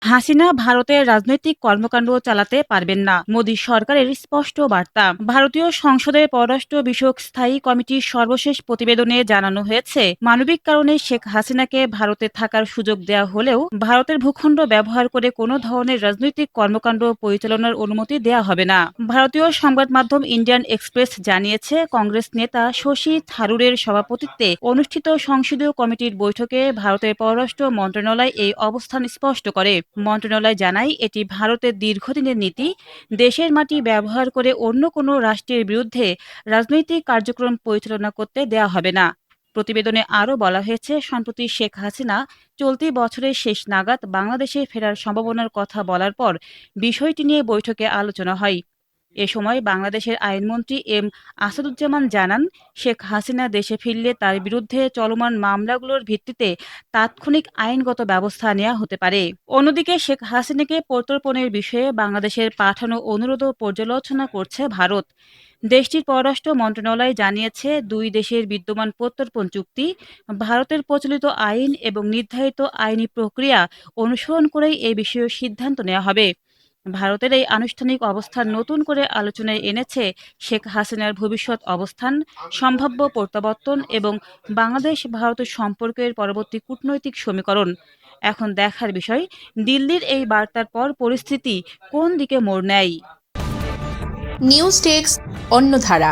হাসিনা ভারতের রাজনৈতিক কর্মকাণ্ড চালাতে পারবেন না, মোদী সরকারের স্পষ্ট বার্তা। ভারতীয় সংসদের পররাষ্ট্র বিষয়ক স্থায়ী কমিটির সর্বশেষ প্রতিবেদনে জানানো হয়েছে, মানবিক কারণে শেখ হাসিনাকে ভারতে থাকার সুযোগ দেওয়া হলেও ভারতের ভূখণ্ড ব্যবহার করে কোনো ধরনের রাজনৈতিক কর্মকাণ্ড পরিচালনার অনুমতি দেওয়া হবে না। ভারতীয় সংবাদ মাধ্যম ইন্ডিয়ান এক্সপ্রেস জানিয়েছে, কংগ্রেস নেতা শশী থারুরের সভাপতিত্বে অনুষ্ঠিত সংসদীয় কমিটির বৈঠকে ভারতের পররাষ্ট্র মন্ত্রণালয় এই অবস্থান স্পষ্ট করে। মন্ত্রণালয় জানায়, এটি ভারতের দীর্ঘদিনের নীতি। দেশের মাটি ব্যবহার করে অন্য কোনো রাষ্ট্রের বিরুদ্ধে রাজনৈতিক কার্যক্রম পরিচালনা করতে দেওয়া হবে না। প্রতিবেদনে আরও বলা হয়েছে, সম্প্রতি শেখ হাসিনা চলতি বছরের শেষ নাগাদ বাংলাদেশে ফেরার সম্ভাবনার কথা বলার পর বিষয়টি নিয়ে বৈঠকে আলোচনা হয়। এ সময় বাংলাদেশের আইনমন্ত্রী এম আসাদুজ্জামান জানান, শেখ হাসিনা দেশে ফিরলে তার বিরুদ্ধে চলমান মামলাগুলোর ভিত্তিতে তাৎক্ষণিক আইনগত ব্যবস্থা নেওয়া হতে পারে। অন্যদিকে শেখ হাসিনাকে প্রত্যর্পণের বিষয়ে বাংলাদেশের পাঠানো অনুরোধও পর্যালোচনা করছে ভারত। দেশটির পররাষ্ট্র মন্ত্রণালয় জানিয়েছে, দুই দেশের বিদ্যমান প্রত্যর্পণ চুক্তি, ভারতের প্রচলিত আইন এবং নির্ধারিত আইনি প্রক্রিয়া অনুসরণ করেই এ বিষয়ে সিদ্ধান্ত নেওয়া হবে। ভারতের এই আনুষ্ঠানিক অবস্থান নতুন করে আলোচনায় এনেছে শেখ হাসিনার ভবিষ্যৎ অবস্থান, সম্ভাব্য প্রত্যাবর্তন এবং বাংলাদেশ ভারতের সম্পর্কের পরবর্তী কূটনৈতিক সমীকরণ। এখন দেখার বিষয়, দিল্লির এই বার্তার পর পরিস্থিতি কোন দিকে মোড় নেয়। News desk, অন্যধারা।